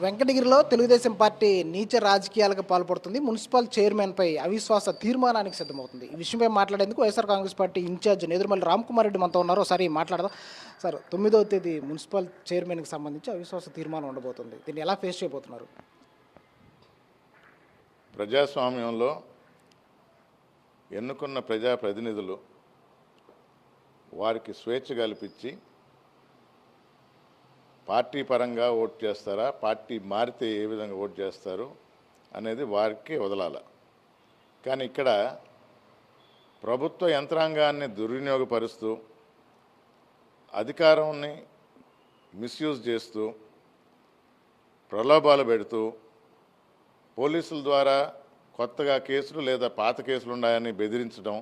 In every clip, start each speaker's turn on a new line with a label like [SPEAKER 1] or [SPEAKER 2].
[SPEAKER 1] వెంకటగిరిలో తెలుగుదేశం పార్టీ నీచ రాజకీయాలకు పాల్పడుతుంది. మున్సిపల్ చైర్మన్‌పై అవిశ్వాస తీర్మానానికి సిద్ధమవుతుంది. ఈ విషయంపై మాట్లాడేందుకు వైఎస్ఆర్ కాంగ్రెస్ పార్టీ ఇన్ఛార్జ్ నేదురుమల్లి రామ్‌కుమార్ రెడ్డి మనతో ఉన్నారు. ఒకసారి మాట్లాడదాం. సార్ 9వ తేదీ మున్సిపల్ చైర్మన్‌కి సంబంధించి అవిశ్వాస తీర్మానం ఉండబోతుంది. దీన్ని ఎలా ఫేస్ చేయబోతున్నారు?
[SPEAKER 2] ప్రజాస్వామ్యంలో ఎన్నుకున్న ప్రజాప్రతినిధులు వారికి స్వేచ్ఛ కల్పించి పార్టీ పరంగా ఓటు చేస్తారా, పార్టీ మారితే ఏ విధంగా ఓటు చేస్తారు అనేది వారికి వదలాల. కానీ ఇక్కడ ప్రభుత్వ యంత్రాంగాన్ని దుర్వినియోగపరుస్తూ అధికారాన్ని మిస్యూజ్ చేస్తూ ప్రలోభాలు పెడుతూ పోలీసుల ద్వారా కొత్తగా కేసులు లేదా పాత కేసులు ఉన్నాయని బెదిరించడం,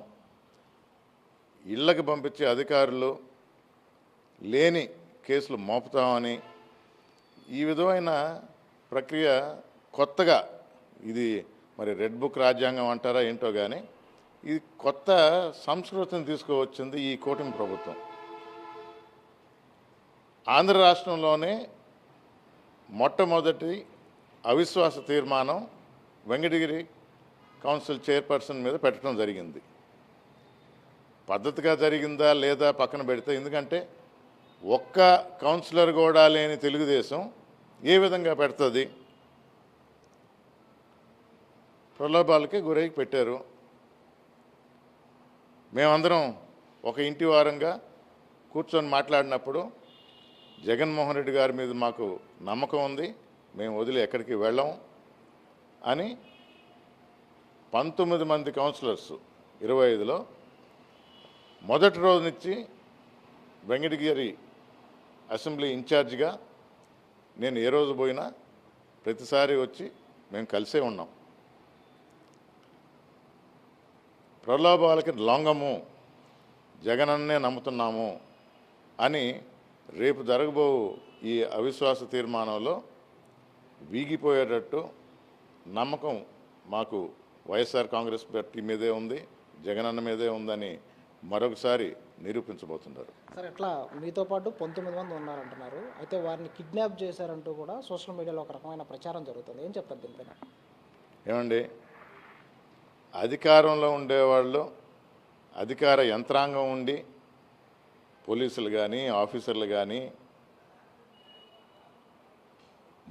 [SPEAKER 2] ఇళ్లకు పంపించే అధికారులు లేని కేసులు మోపుతామని, ఈ విధమైన ప్రక్రియ కొత్తగా ఇది మరి రెడ్ బుక్ రాజ్యాంగం అంటారా ఏంటో కానీ ఇది కొత్త సంస్కృతిని తీసుకువచ్చింది ఈ కూటమి ప్రభుత్వం. ఆంధ్ర రాష్ట్రంలోనే మొట్టమొదటి అవిశ్వాస తీర్మానం వెంకటగిరి కౌన్సిల్ చైర్పర్సన్ మీద పెట్టడం జరిగింది. పద్ధతిగా జరిగిందా లేదా పక్కన పెడితే, ఎందుకంటే ఒక్క కౌన్సిలర్ కూడా లేని తెలుగుదేశం ఏ విధంగా పెడుతుంది? ప్రలోభాలకి గురై పెట్టారు. మేమందరం ఒక ఇంటి వారంగా కూర్చొని మాట్లాడినప్పుడు జగన్మోహన్ రెడ్డి గారి మీద మాకు నమ్మకం ఉంది, మేము వదిలి ఎక్కడికి వెళ్ళాం అని 19 మంది కౌన్సిలర్స్ 25లో మొదటి రోజు నుంచి వెంకటగిరి అసెంబ్లీ ఇన్ఛార్జిగా నేను ఏ రోజు పోయినా ప్రతిసారి వచ్చి మేము కలిసే ఉన్నాం. ప్రలోభాలకి లొంగము, జగనన్నే నమ్ముతున్నాము అని రేపు జరగబో ఈ అవిశ్వాస తీర్మానంలో వీగిపోయేటట్టు నమ్మకం మాకు వైఎస్ఆర్ కాంగ్రెస్ పార్టీ మీదే ఉంది, జగనన్న మీదే ఉందని మరొకసారి నిరూపించబోతున్నారు.
[SPEAKER 1] సార్ ఎట్లా మీతో పాటు 19 మంది ఉన్నారంటున్నారు. అయితే వారిని కిడ్నాప్ చేశారంటూ కూడా సోషల్ మీడియాలో ఒక రకమైన ప్రచారం జరుగుతుంది. ఏం చెప్తారు దీనిపైన?
[SPEAKER 2] ఏమండి, అధికారంలో ఉండేవాళ్ళు, అధికార యంత్రాంగం ఉండి పోలీసులు కానీ ఆఫీసర్లు కానీ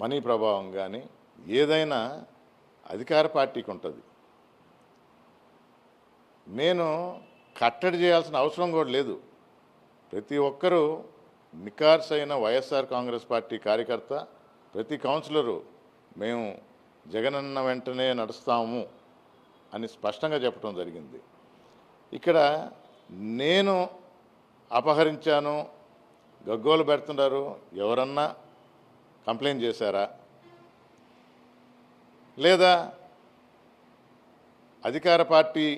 [SPEAKER 2] మనీ ప్రభావం కానీ ఏదైనా అధికార పార్టీకి ఉంటుంది. నేను కట్టడి చేయాల్సిన అవసరం కూడా లేదు. ప్రతి ఒక్కరూ నికార్సైన వైఎస్ఆర్ కాంగ్రెస్ పార్టీ కార్యకర్త, ప్రతి కౌన్సిలరు మేము జగనన్న వెంటనే నడుస్తాము అని స్పష్టంగా చెప్పడం జరిగింది. ఇక్కడ నేను అపహరించాను, గగ్గోలు పెడుతున్నారు, ఎవరన్నా కంప్లైంట్ చేశారా? లేదా అధికార పార్టీ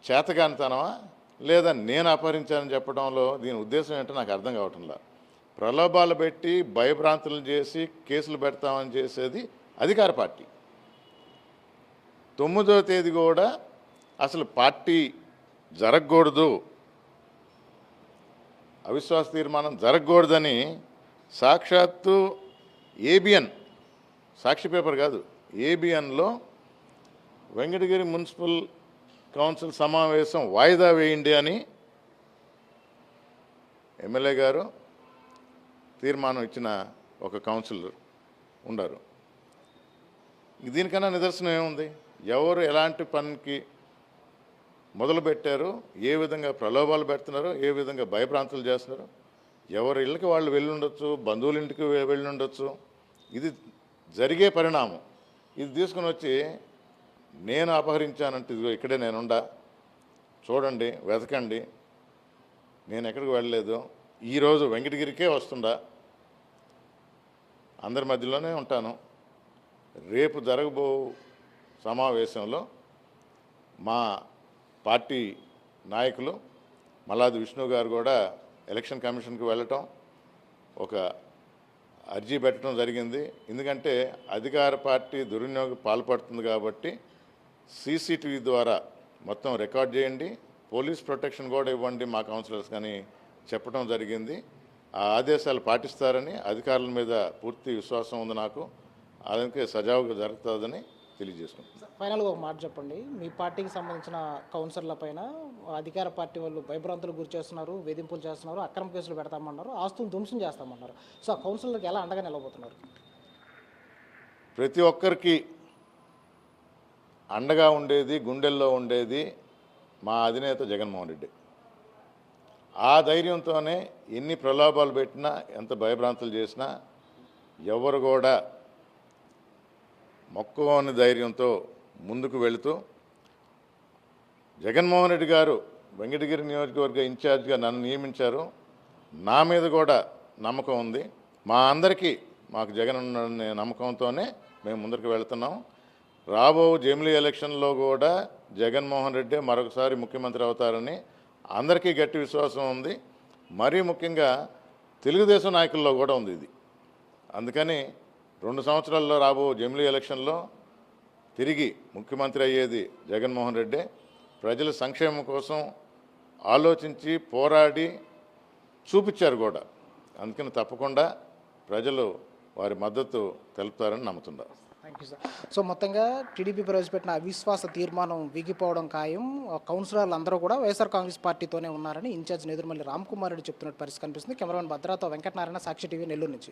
[SPEAKER 2] చేతగానితనమా? లేదా నేను అపహరించానని చెప్పడంలో దీని ఉద్దేశం ఏంటో నాకు అర్థం కావటంలా. ప్రలోభాలు పెట్టి భయభ్రాంతులను చేసి కేసులు పెడతామని చేసేది అధికార పార్టీ. 9వ తేదీ కూడా అసలు పార్టీ జరగకూడదు, అవిశ్వాస తీర్మానం జరగకూడదని సాక్షాత్తు ఏబిఎన్, సాక్షి పేపర్ కాదు, ఏబిఎన్లో వెంకటగిరి మున్సిపల్ కౌన్సిల్ సమావేశం వాయిదా వేయండి అని ఎమ్మెల్యే గారు తీర్మానం ఇచ్చిన ఒక కౌన్సిలర్ ఉండరు. దీనికన్నా నిదర్శనం ఏముంది? ఎవరు ఎలాంటి పనికి మొదలుపెట్టారు, ఏ విధంగా ప్రలోభాలు పెడుతున్నారో, ఏ విధంగా భయభ్రాంతులు చేస్తున్నారో, ఎవరి ఇళ్ళకి వాళ్ళు వెళ్ళుండొచ్చు, బంధువుల ఇంటికి వెళ్ళుండొచ్చు. ఇది జరిగే పరిణామం. ఇది తీసుకుని వచ్చి నేను అపహరించానంటే ఇదిగో ఇక్కడే నేనుండా, చూడండి, వెతకండి, నేను ఎక్కడికి వెళ్ళలేదు, ఈరోజు వెంకటగిరికే వస్తుండా, అందరి మధ్యలోనే ఉంటాను. రేపు జరగబో సమావేశంలో మా పార్టీ నాయకులు మల్లాది విష్ణు గారు కూడా ఎలక్షన్ కమిషన్కి వెళ్ళటం, ఒక అర్జీ పెట్టడం జరిగింది. ఎందుకంటే అధికార పార్టీ దుర్వినియోగం పాల్పడుతుంది కాబట్టి సీసీటీవీ ద్వారా మొత్తం రికార్డ్ చేయండి, పోలీస్ ప్రొటెక్షన్ కూడా ఇవ్వండి మా కౌన్సిలర్స్ కానీ చెప్పడం జరిగింది. ఆ ఆదేశాలు పాటిస్తారని అధికారుల మీద పూర్తి విశ్వాసం ఉంది నాకు. అందుకే సజావుగా జరుగుతుందని తెలియజేసుకుంటున్నాను.
[SPEAKER 1] ఫైనల్గా ఒక మాట చెప్పండి, మీ పార్టీకి సంబంధించిన కౌన్సిలర్ల పైన అధికార పార్టీ వాళ్ళు భయభ్రాంతులకు గురి చేస్తున్నారు, వేధింపులు చేస్తున్నారు, అక్రమ కేసులు పెడతామన్నారు, ఆస్తులు ధ్వంసం చేస్తామన్నారు. సో ఆ కౌన్సిలర్కి ఎలా అండగా నిలబోతున్నారు?
[SPEAKER 2] ప్రతి ఒక్కరికి అండగా ఉండేది, గుండెల్లో ఉండేది మా అధినేత జగన్మోహన్ రెడ్డి. ఆ ధైర్యంతోనే ఎన్ని ప్రలోభాలు పెట్టినా, ఎంత భయభ్రాంతులు చేసినా ఎవరు కూడా మొక్కవని ధైర్యంతో ముందుకు వెళుతూ, జగన్మోహన్ రెడ్డి గారు వెంకటగిరి నియోజకవర్గ ఇన్ఛార్జిగా నన్ను నియమించారు. నా మీద కూడా నమ్మకం ఉంది. మా అందరికీ మాకు జగన్ ఉన్న నమ్మకంతోనే మేము ముందుకు వెళుతున్నాం. రాబో జమిలీ ఎలక్షన్లో కూడా జగన్మోహన్ రెడ్డి మరొకసారి ముఖ్యమంత్రి అవుతారని అందరికీ గట్టి విశ్వాసం ఉంది. మరీ ముఖ్యంగా తెలుగుదేశం నాయకుల్లో కూడా ఉంది ఇది. అందుకని 2 సంవత్సరాల్లో రాబో జమిలీ ఎలక్షన్లో తిరిగి ముఖ్యమంత్రి అయ్యేది జగన్మోహన్ రెడ్డి. ప్రజల సంక్షేమం కోసం ఆలోచించి పోరాడి చూపించారు కూడా. అందుకని తప్పకుండా ప్రజలు వారి మద్దతు తెలుపుతారని నమ్ముతున్నారు.
[SPEAKER 1] Thank you sir. సో మొత్తంగా టీడీపీ ప్రవేశపెట్టిన అవిశ్వాస తీర్మానం వీగిపోవడం ఖాయం. కౌన్సిలర్లు అందరూ కూడా వైఎస్ఆర్ కాంగ్రెస్ పార్టీతోనే ఉన్నారని ఇన్ఛార్జ్ నేదురుమల్లి రామ్ కుమార్ రెడ్డి చెప్తున్నట్టు పరిస్థితి కనిపిస్తుంది. కెమెరామెన్ భద్రాతో వెంకటనారాయణ, సాక్షి టీవీ, నెల్లూరు నుంచి.